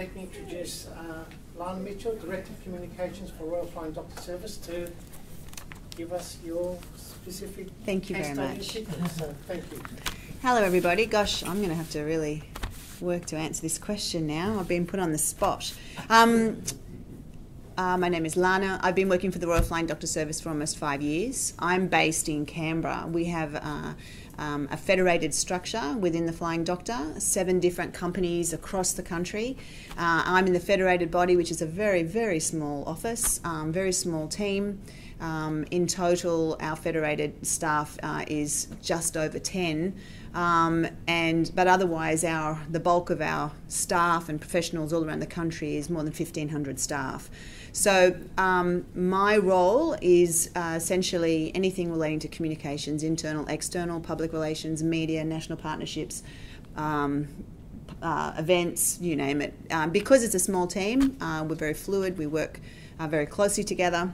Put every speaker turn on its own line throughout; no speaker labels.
let me introduce Lana Mitchell, Director of Communications for Royal Flying Doctor Service, to give us your specific
Thank you very much.
So, thank you.
Hello everybody. Gosh, I'm going to have to really work to answer this question now. I've been put on the spot. My name is Lana. I've been working for the Royal Flying Doctor Service for almost 5 years. I'm based in Canberra. We have a federated structure within the Flying Doctor, 7 different companies across the country. I'm in the federated body, which is a very, very small office, very small team. In total, our federated staff is just over 10, but otherwise the bulk of our staff and professionals all around the country is more than 1,500 staff. So my role is essentially anything relating to communications, internal, external, public relations, media, national partnerships, events, you name it. Because it's a small team, we're very fluid, we work very closely together.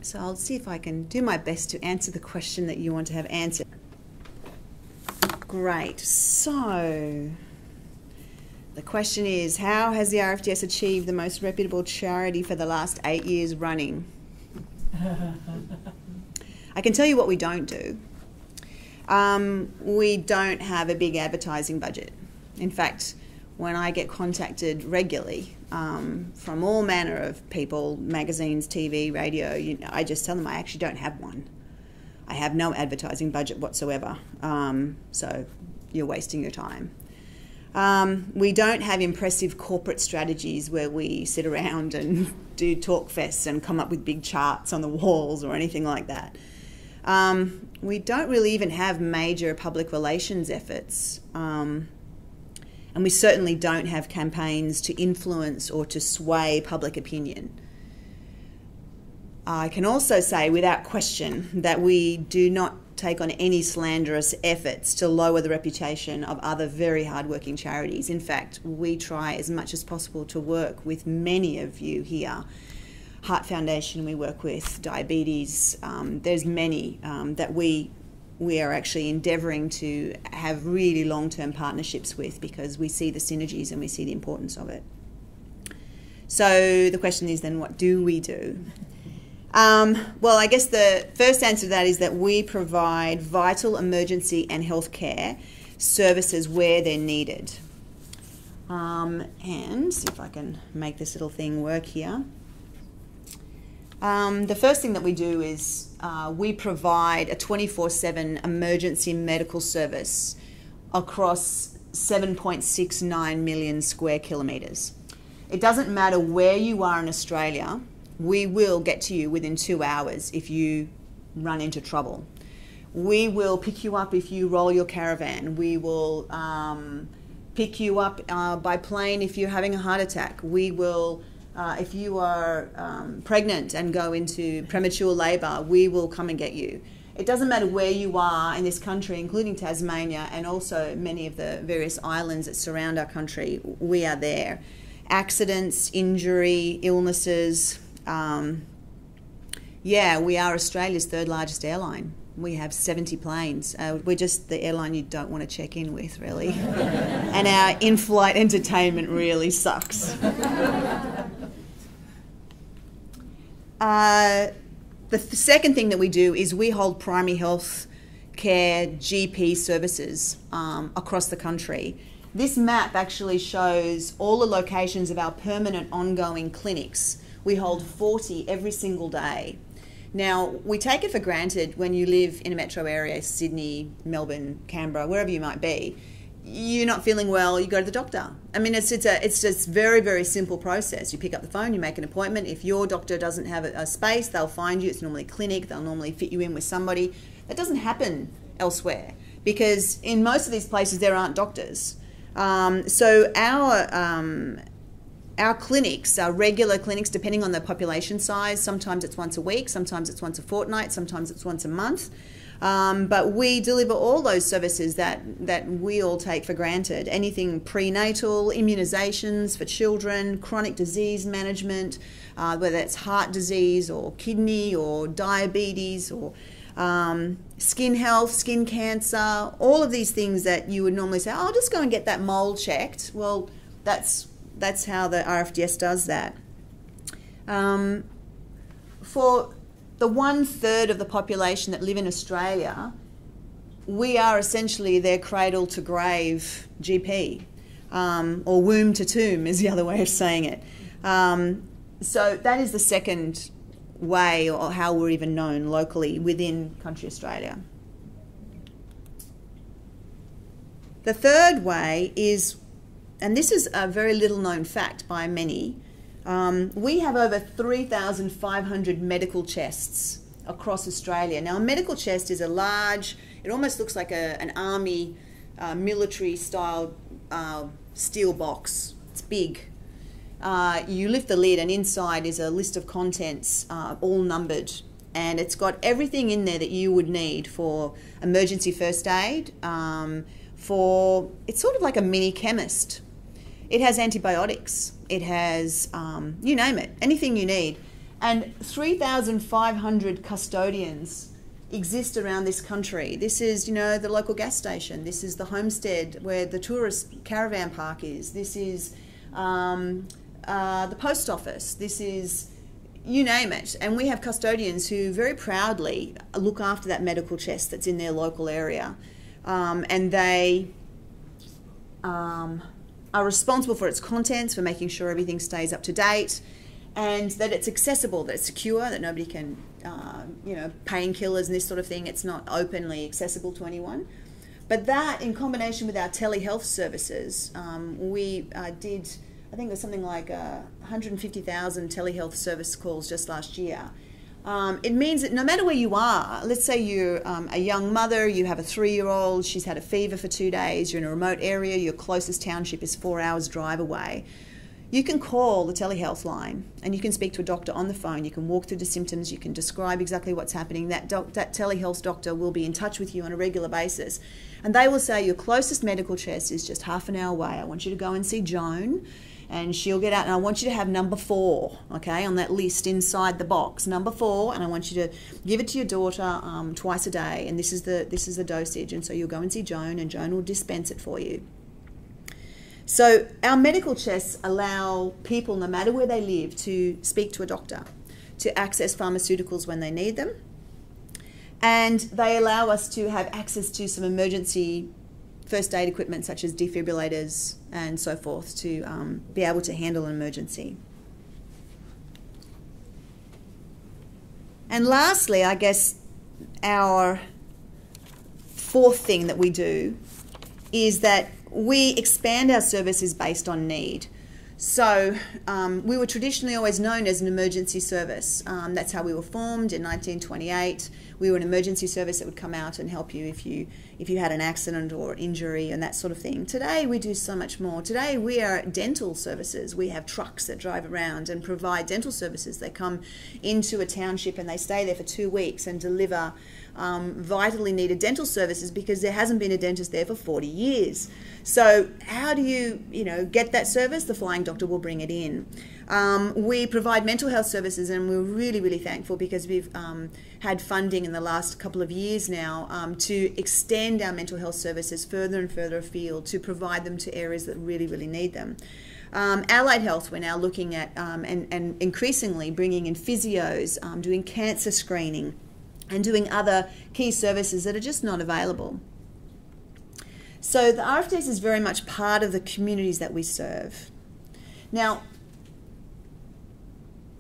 So I'll see if I can do my best to answer the question that you want to have answered. Great. So the question is, how has the RFDS achieved the most reputable charity for the last 8 years running? I can tell you what we don't do. We don't have a big advertising budget. In fact, when I get contacted regularly from all manner of people, magazines, TV, radio, I just tell them I actually don't have one. I have no advertising budget whatsoever, so you're wasting your time. We don't have impressive corporate strategies where we sit around and do talk fests and come up with big charts on the walls or anything like that. We don't really even have major public relations efforts. And we certainly don't have campaigns to influence or to sway public opinion. I can also say without question that we do not take on any slanderous efforts to lower the reputation of other very hard-working charities. In fact, we try as much as possible to work with many of you here. Heart Foundation we work with, diabetes, there's many that we are actually endeavouring to have really long-term partnerships with because we see the synergies and we see the importance of it. So the question is then, what do we do? Well, I guess the first answer to that is that we provide vital emergency and healthcare services where they're needed. And see if I can make this little thing work here. The first thing that we do is we provide a 24/7 emergency medical service across 7.69 million square kilometres. It doesn't matter where you are in Australia, we will get to you within 2 hours if you run into trouble. We will pick you up if you roll your caravan. We will pick you up by plane if you're having a heart attack. We will if you are pregnant and go into premature labour, we will come and get you. It doesn't matter where you are in this country, including Tasmania and also many of the various islands that surround our country, we are there. Accidents, injury, illnesses. Yeah, we are Australia's 3rd largest airline. We have 70 planes. We're just the airline you don't want to check in with, really. And our in-flight entertainment really sucks. The second thing that we do is we hold primary health care GP services across the country. This map actually shows all the locations of our permanent ongoing clinics. We hold 40 every single day. Now, we take it for granted when you live in a metro area, Sydney, Melbourne, Canberra, wherever you might be, you're not feeling well, you go to the doctor. I mean, it's just very, very simple process. You pick up the phone, you make an appointment. If your doctor doesn't have a space, they'll find you. It's normally a clinic. They'll normally fit you in with somebody. That doesn't happen elsewhere because in most of these places there aren't doctors. So our clinics are regular clinics depending on the population size. Sometimes it's once a week, sometimes it's once a fortnight, sometimes it's once a month. But we deliver all those services that we all take for granted. Anything prenatal, immunisations for children, chronic disease management, whether it's heart disease or kidney or diabetes or skin health, skin cancer, all of these things that you would normally say, oh, I'll just go and get that mole checked. Well, that's that's how the RFDS does that. For the 1/3 of the population that live in Australia, we are essentially their cradle to grave GP, or womb to tomb is the other way of saying it. So that is the second way, or how we're even known locally within country Australia. The third way is, and this is a very little known fact by many, we have over 3,500 medical chests across Australia. Now, a medical chest is a large, it almost looks like an army military style steel box. It's big. You lift the lid and inside is a list of contents, all numbered, and it's got everything in there that you would need for emergency first aid. It's sort of like a mini chemist. It has antibiotics. It has, you name it, anything you need. And 3,500 custodians exist around this country. This is, the local gas station. This is the homestead where the tourist caravan park is. This is the post office. This is, you name it. And we have custodians who very proudly look after that medical chest that's in their local area. And they are responsible for its contents, for making sure everything stays up to date, and that it's accessible, that it's secure, that nobody can, painkillers and this sort of thing, it's not openly accessible to anyone. But that, in combination with our telehealth services, we did, I think it was something like 150,000 telehealth service calls just last year. It means that no matter where you are, let's say you're a young mother, you have a 3-year-old, she's had a fever for 2 days, you're in a remote area, your closest township is 4 hours drive away, you can call the telehealth line and you can speak to a doctor on the phone, you can walk through the symptoms, you can describe exactly what's happening. That telehealth doctor will be in touch with you on a regular basis, and they will say your closest medical chest is just half an hour away. I want you to go and see Joan, and she'll get out, and I want you to have number 4, okay, on that list inside the box, number 4, and I want you to give it to your daughter twice a day, and this is the dosage, and so you'll go and see Joan, and Joan will dispense it for you. So our medical chests allow people, no matter where they live, to speak to a doctor, to access pharmaceuticals when they need them, and they allow us to have access to some emergency first aid equipment such as defibrillators and so forth to be able to handle an emergency. And lastly, I guess our fourth thing that we do is that we expand our services based on need. So we were traditionally always known as an emergency service. That's how we were formed in 1928. We were an emergency service that would come out and help you if you had an accident or injury and that sort of thing. Today we do so much more. Today we are dental services. We have trucks that drive around and provide dental services. They come into a township and they stay there for 2 weeks and deliver vitally needed dental services because there hasn't been a dentist there for 40 years. So how do you get that service? The flying doctor will bring it in. We provide mental health services, and we're really, really thankful because we've had funding in the last couple of years now to extend our mental health services further and further afield to provide them to areas that really, really need them. Allied health, we're now looking at and increasingly bringing in physios, doing cancer screening, and doing other key services that are just not available. So the RFDS is very much part of the communities that we serve. Now,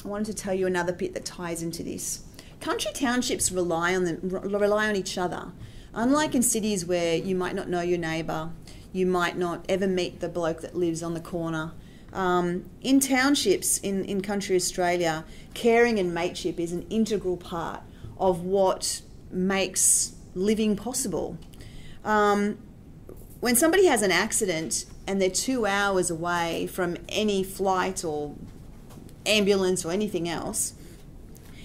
I wanted to tell you another bit that ties into this. Country townships rely on each other. Unlike in cities where you might not know your neighbour, you might not ever meet the bloke that lives on the corner. In townships in country Australia, caring and mateship is an integral part of what makes living possible. When somebody has an accident and they're 2 hours away from any flight or ambulance or anything else,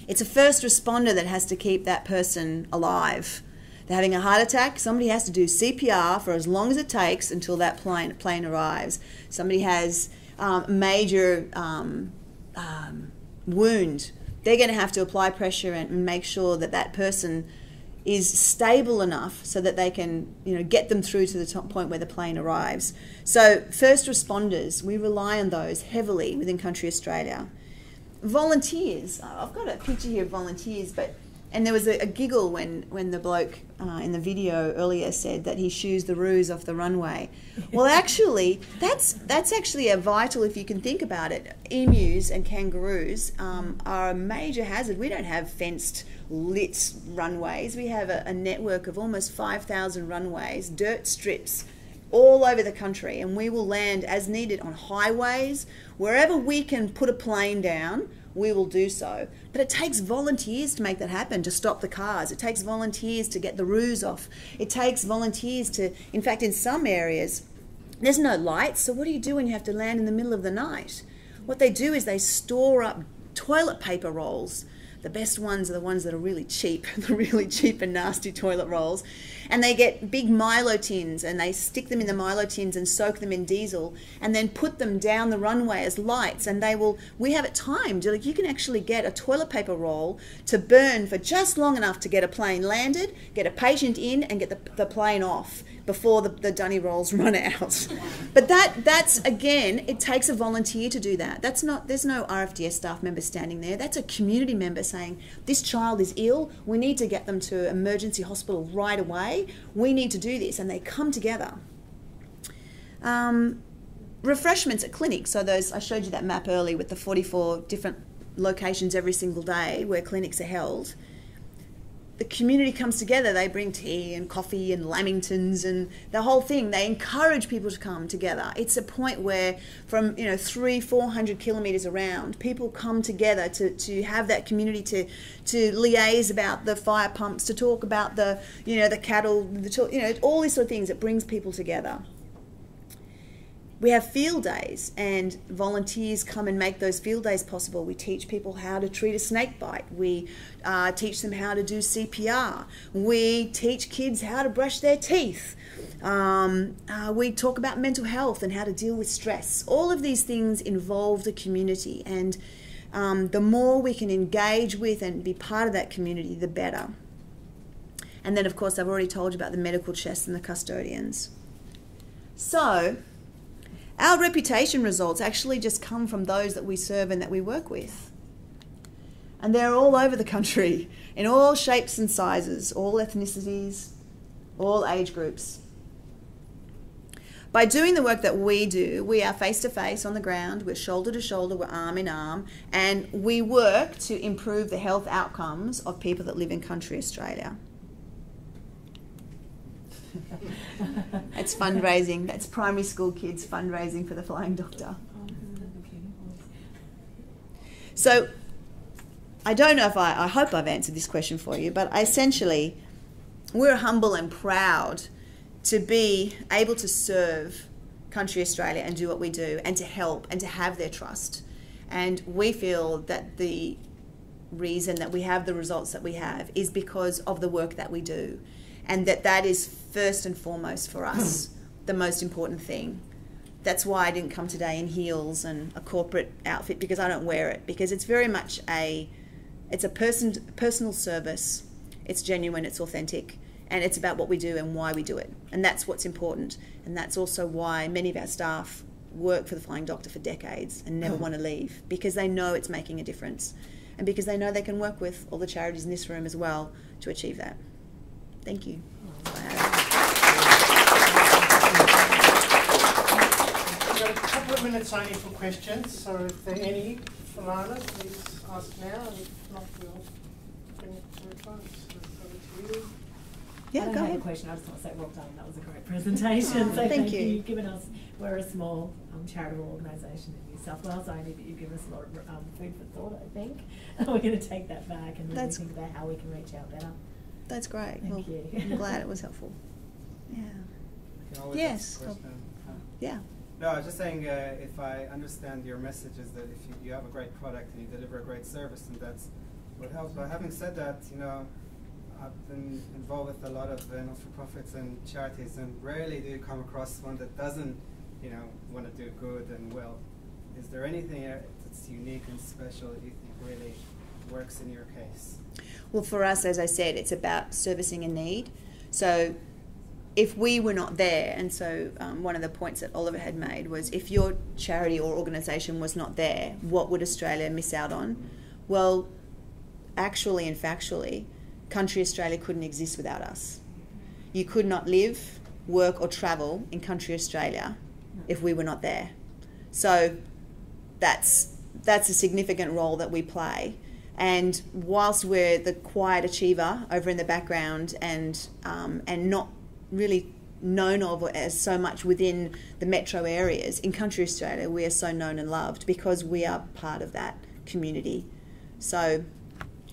it's a first responder that has to keep that person alive. They're having a heart attack, somebody has to do CPR for as long as it takes until that plane arrives. Somebody has major wound, they're going to have to apply pressure and make sure that that person is stable enough so that they can, get them through to the top point where the plane arrives. So first responders, we rely on those heavily within Country Australia. Volunteers, I've got a picture here of volunteers, and there was a giggle when the bloke in the video earlier said that he shoos the roos off the runway. Well, actually, that's actually a vital, if you can think about it. Emus and kangaroos are a major hazard. We don't have fenced, lit runways. We have a network of almost 5,000 runways, dirt strips, all over the country, and we will land as needed on highways. Wherever we can put a plane down, we will do so. But it takes volunteers to make that happen, to stop the cars. It takes volunteers to get the roos off. It takes volunteers to, in fact, in some areas, there's no lights, so what do you do when you have to land in the middle of the night? What they do is they store up toilet paper rolls. The best ones are the ones that are really cheap, the really cheap and nasty toilet rolls. And they get big Milo tins and they stick them in the Milo tins and soak them in diesel and then put them down the runway as lights. And we have it timed. Like, you can actually get a toilet paper roll to burn for just long enough to get a plane landed, get a patient in, and get the plane off before the dunny rolls run out. But that's again, it takes a volunteer to do that. There's no RFDS staff member standing there. That's a community member saying, this child is ill, we need to get them to emergency hospital right away, we need to do this, and they come together. Refreshments at clinics, so I showed you that map earlier with the 44 different locations every single day where clinics are held. The community comes together, they bring tea and coffee and lamingtons and the whole thing. They encourage people to come together. It's a point where from 300-400 kilometres around, people come together to have that community, to liaise about the fire pumps, to talk about the cattle, all these sort of things. It brings people together. We have field days, and volunteers come and make those field days possible. We teach people how to treat a snake bite. We teach them how to do CPR. We teach kids how to brush their teeth. We talk about mental health and how to deal with stress. All of these things involve the community, and the more we can engage with and be part of that community, the better. And then, of course, I've already told you about the medical chests and the custodians. So our reputation results actually just come from those that we serve and that we work with. And they're all over the country, in all shapes and sizes, all ethnicities, all age groups. By doing the work that we do, we are face to face on the ground, we're shoulder to shoulder, we're arm in arm, and we work to improve the health outcomes of people that live in Country Australia. That's fundraising. That's primary school kids fundraising for the Flying Doctor. So I don't know if I hope I've answered this question for you, but essentially we're humble and proud to be able to serve Country Australia and do what we do and to help and to have their trust. And we feel that the reason that we have the results that we have is because of the work that we do. And that is first and foremost for us the most important thing. That's why I didn't come today in heels and a corporate outfit, because I don't wear it, because it's very much it's a personal service. It's genuine, it's authentic, and it's about what we do and why we do it. And that's what's important. And that's also why many of our staff work for the Flying Doctor for decades and never want to leave, because they know it's making a difference, and because they know they can work with all the charities in this room as well to achieve that. Thank you.
We've got a couple of minutes only for questions, so if there are any for Lana, please ask now, and if not, we'll bring it to a close. Over to you.
Yeah,
I don't
go
have
ahead.
a question. I just want to say, well done. That was a great presentation. So
thank you.
You've given us, we're a small charitable organisation in New South Wales only, but you've given us a lot of food for thought, I think. We're going to take that back and really think about how we can reach out better.
That's great.
Thank you.
I'm glad it was helpful. Yeah.
I can always
Yes.
ask a question.
Yeah.
No, I was just saying, if I understand your message is that if you have a great product and you deliver a great service, and that's what helps. But having said that, I've been involved with a lot of not-for-profits and charities, and rarely do you come across one that doesn't, want to do good and well. Is there anything that's unique and special that you think really works in your case?
Well, for us, as I said, it's about servicing a need. So if we were not there, and so one of the points that Oliver had made was, if your charity or organisation was not there, what would Australia miss out on? Well, actually and factually, country Australia couldn't exist without us. You could not live, work or travel in country Australia if we were not there. So that's a significant role that we play. And whilst we're the quiet achiever over in the background and not really known of as so much within the metro areas, in country Australia we are so known and loved because we are part of that community. So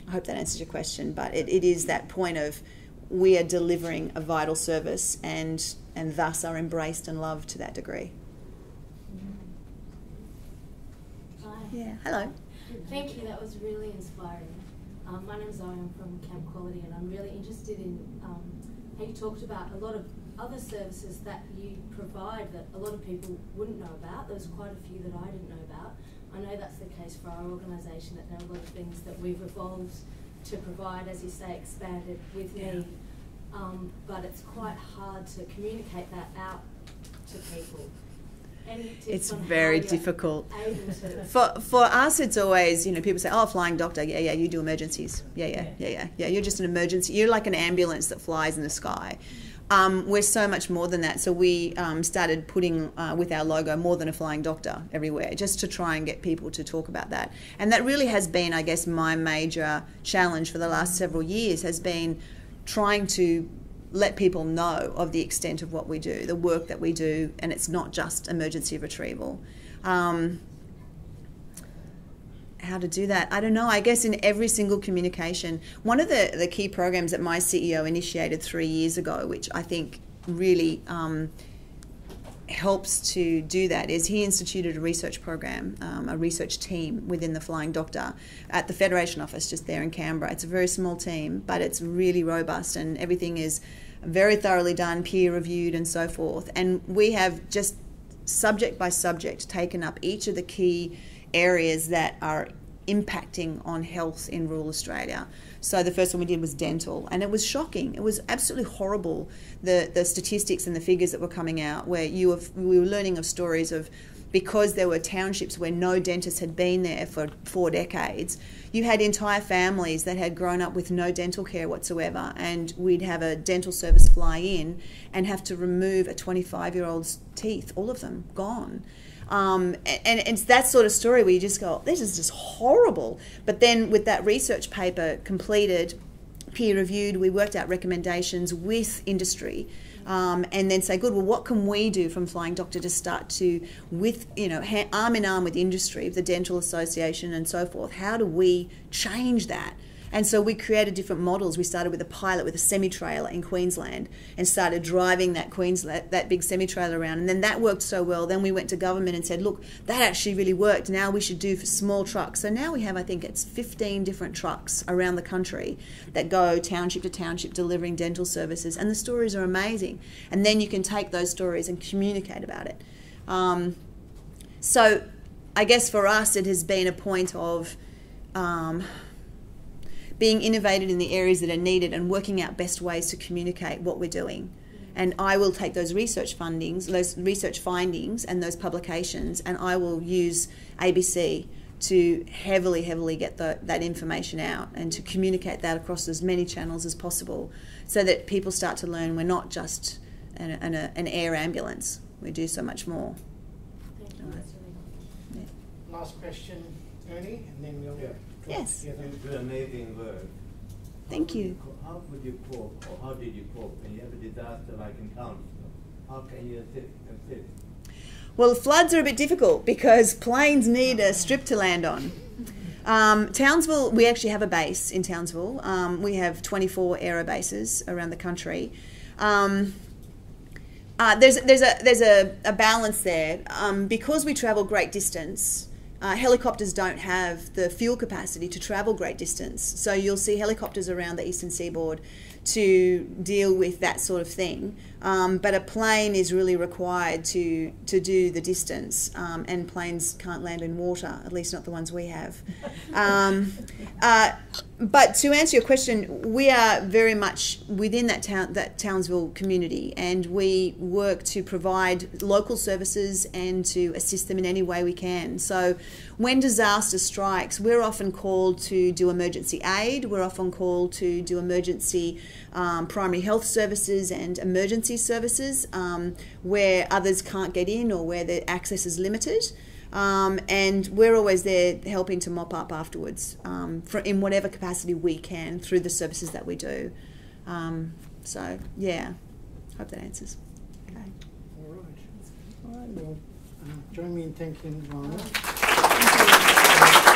I hope that answers your question, but it is that point of we are delivering a vital service and thus are embraced and loved to that degree.
Hi.
Yeah, hello.
Thank you, that was really inspiring. My name's Zoe, I'm from Camp Quality, and I'm really interested in how you talked about a lot of other services that you provide that a lot of people wouldn't know about. There's quite a few that I didn't know about. I know that's the case for our organisation, that there are a lot of things that we've evolved to provide, as you say, expanded with need. But it's quite hard to communicate that out to people.
It's very difficult. For us, it's always, people say, oh, flying doctor, yeah, you do emergencies. Yeah, you're just an emergency. You're like an ambulance that flies in the sky. We're so much more than that. So we started putting, with our logo, more than a flying doctor everywhere, just to try and get people to talk about that. And that really has been, I guess, my major challenge for the last several years, has been trying to let people know of the extent of what we do, the work that we do, and it's not just emergency retrieval. How to do that? I don't know. I guess in every single communication. One of the key programs that my CEO initiated 3 years ago, which I think really helps to do that, is he instituted a research program, a research team within the Flying Doctor at the Federation office just there in Canberra. It's a very small team, but it's really robust and everything is very thoroughly done, peer reviewed and so forth. And we have just subject by subject taken up each of the key areas that are impacting on health in rural Australia. So the first one we did was dental, and it was shocking. It was absolutely horrible, the statistics and the figures that were coming out, where we were learning of stories of, because there were townships where no dentist had been there for 4 decades, you had entire families that had grown up with no dental care whatsoever, and we'd have a dental service fly in and have to remove a 25-year-old's teeth, all of them gone. And it's that sort of story where you just go, this is just horrible. But then with that research paper completed, peer reviewed, we worked out recommendations with industry, and then say, good, well, what can we do from Flying Doctor to start to, with, arm in arm with industry, the Dental Association and so forth, how do we change that? And so we created different models. We started with a pilot with a semi-trailer in Queensland and started driving that big semi-trailer around. And then that worked so well. Then we went to government and said, look, that actually really worked. Now we should do for small trucks. So now we have, I think it's 15 different trucks around the country that go township to township delivering dental services. And the stories are amazing. And then you can take those stories and communicate about it. So I guess for us it has been a point of being innovative in the areas that are needed and working out best ways to communicate what we're doing. And I will take those research findings and those publications, and I will use ABC to heavily get that information out and to communicate that across as many channels as possible, so that people start to learn we're not just an air ambulance. We do so much more.
Thank you. That's really helpful.
Yeah.
Last question, Ernie, and then we'll talk
Yes.
together.
You do amazing work.
Thank you.
How would you cope, or how did you cope when you have a disaster like in Townsville? How can you assist?
Well, floods are a bit difficult because planes need a strip to land on. Townsville, we actually have a base in Townsville. We have 24 aero bases around the country. There's a balance there. Because we travel great distance, Helicopters don't have the fuel capacity to travel great distance. So you'll see helicopters around the eastern seaboard to deal with that sort of thing. But a plane is really required to do the distance, and planes can't land in water, at least not the ones we have. But to answer your question, we are very much within that Townsville community, and we work to provide local services and to assist them in any way we can. So when disaster strikes, we're often called to do emergency aid, we're often called to do emergency primary health services and emergency services where others can't get in or where their access is limited. And we're always there helping to mop up afterwards in whatever capacity we can through the services that we do. So, yeah, hope that answers. Okay.
All right. All right, well, join me in thanking Lana.
Thank you.